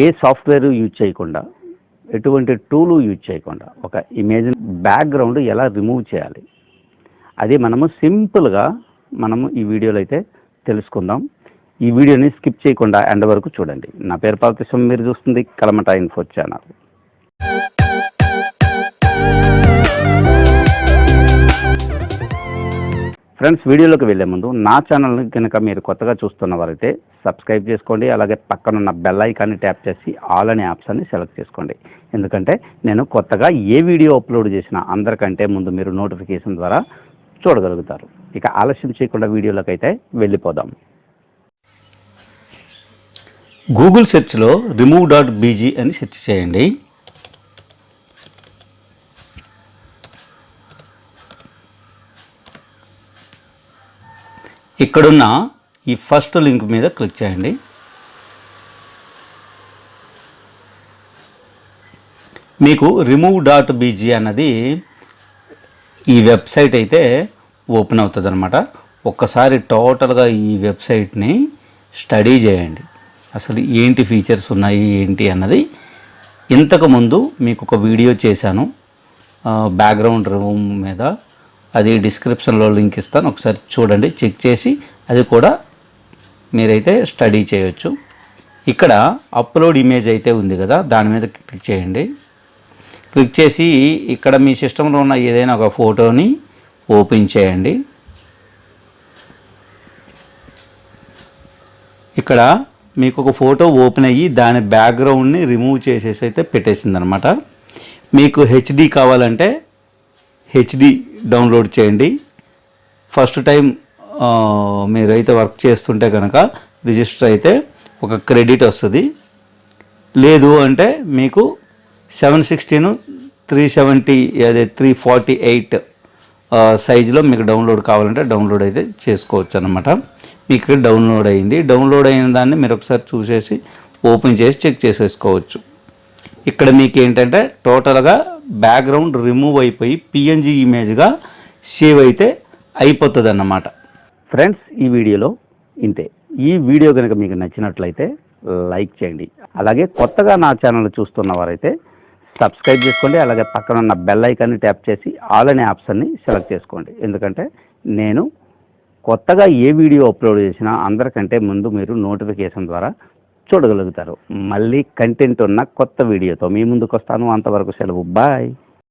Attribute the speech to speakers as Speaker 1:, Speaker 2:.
Speaker 1: ఏ software use చేయకుండా, ఎటువంటి tool use చేయకుండా ఒక ఇమేజ్ బ్యాక్గ్రౌండ్ ఎలా రిమూవ్ చేయాలి, అది మనము సింపుల్గా ఈ వీడియోలో అయితే తెలుసుకుందాం. ఈ వీడియోని స్కిప్ చేయకుండా ఎండ్ వరకు చూడండి. నా పేరు పార్వతీశం, మీరు చూస్తుంది కలమట ఇన్ఫో ఛానల్. ఫ్రెండ్స్, వీడియోలోకి వెళ్ళే ముందు నా ఛానల్ని కనుక మీరు కొత్తగా చూస్తున్న వారైతే సబ్స్క్రైబ్ చేసుకోండి. అలాగే పక్కనున్న బెల్ ఐకాన్ని ట్యాప్ చేసి ఆల్ అనే ఆప్షన్ని సెలెక్ట్ చేసుకోండి. ఎందుకంటే నేను కొత్తగా ఏ వీడియో అప్లోడ్ చేసినా అందరికంటే ముందు మీరు నోటిఫికేషన్ ద్వారా చూడగలుగుతారు. ఇక ఆలస్యం చేయకుండా వీడియోలోకి అయితే వెళ్ళిపోదాం.
Speaker 2: గూగుల్ సెర్చ్లో remove.bg అని సెర్చ్ చేయండి. ఇక్కడున్న ఈ ఫస్ట్ లింక్ మీద క్లిక్ చేయండి. మీకు remove.bg అన్నది ఈ వెబ్సైట్ అయితే ఓపెన్ అవుతుంది అనమాట. ఒక్కసారి టోటల్గా ఈ వెబ్సైట్ని స్టడీ చేయండి. అసలు ఏంటి ఫీచర్స్ ఉన్నాయి ఏంటి అన్నది. ఇంతకుముందు మీకు ఒక వీడియో చేశాను బ్యాక్గ్రౌండ్ రిమూవ్ మీద, అది డిస్క్రిప్షన్లో లింక్ ఇస్తాను, ఒకసారి చూడండి, చెక్ చేసి అది కూడా మీరైతే స్టడీ చేయొచ్చు. ఇక్కడ అప్లోడ్ ఇమేజ్ అయితే ఉంది కదా, దాని మీద క్లిక్ చేయండి. క్లిక్ చేసి ఇక్కడ మీ సిస్టంలో ఉన్న ఏదైనా ఒక ఫోటోని ఓపెన్ చేయండి. ఇక్కడ మీకు ఒక ఫోటో ఓపెన్ అయ్యి దాని బ్యాక్గ్రౌండ్ని రిమూవ్ చేసేసి అయితే పెట్టేసింది అనమాట. మీకు హెచ్డి కావాలంటే హెచ్డి డౌన్లోడ్ చేయండి. ఫస్ట్ టైం మీరైతే వర్క్ చేస్తుంటే కనుక రిజిస్టర్ అయితే ఒక క్రెడిట్ వస్తుంది. లేదు అంటే మీకు 716 370 అదే 348 సైజులో మీకు డౌన్లోడ్ కావాలంటే డౌన్లోడ్ అయితే చేసుకోవచ్చు అనమాట. మీకు డౌన్లోడ్ అయింది. డౌన్లోడ్ అయిన దాన్ని మీరు ఒకసారి చూసేసి ఓపెన్ చేసి చెక్ చేసేసుకోవచ్చు. ఇక్కడ మీకు ఏంటంటే టోటల్గా బ్యాక్గ్రౌండ్ రిమూవ్ అయిపోయి పిఎన్జీ ఇమేజ్గా సేవ్ అయితే అయిపోతుంది అన్నమాట.
Speaker 1: ఫ్రెండ్స్, ఈ వీడియోలో ఇంతే. ఈ వీడియో కనుక మీకు నచ్చినట్లయితే లైక్ చేయండి. అలాగే కొత్తగా నా ఛానల్ చూస్తున్న వారైతే సబ్స్క్రైబ్ చేసుకోండి. అలాగే పక్కన ఉన్న బెల్ ఐకాన్ని ట్యాప్ చేసి ఆల్ అనే ఆప్షన్ని సెలెక్ట్ చేసుకోండి. ఎందుకంటే నేను కొత్తగా ఏ వీడియో అప్లోడ్ చేసినా అందరికంటే ముందు మీరు నోటిఫికేషన్ ద్వారా చూడగలుగుతారు. మళ్ళీ కంటెంట్ ఉన్న కొత్త వీడియోతో మీ ముందుకు వస్తాను. అంతవరకు సెలవు. బాయ్.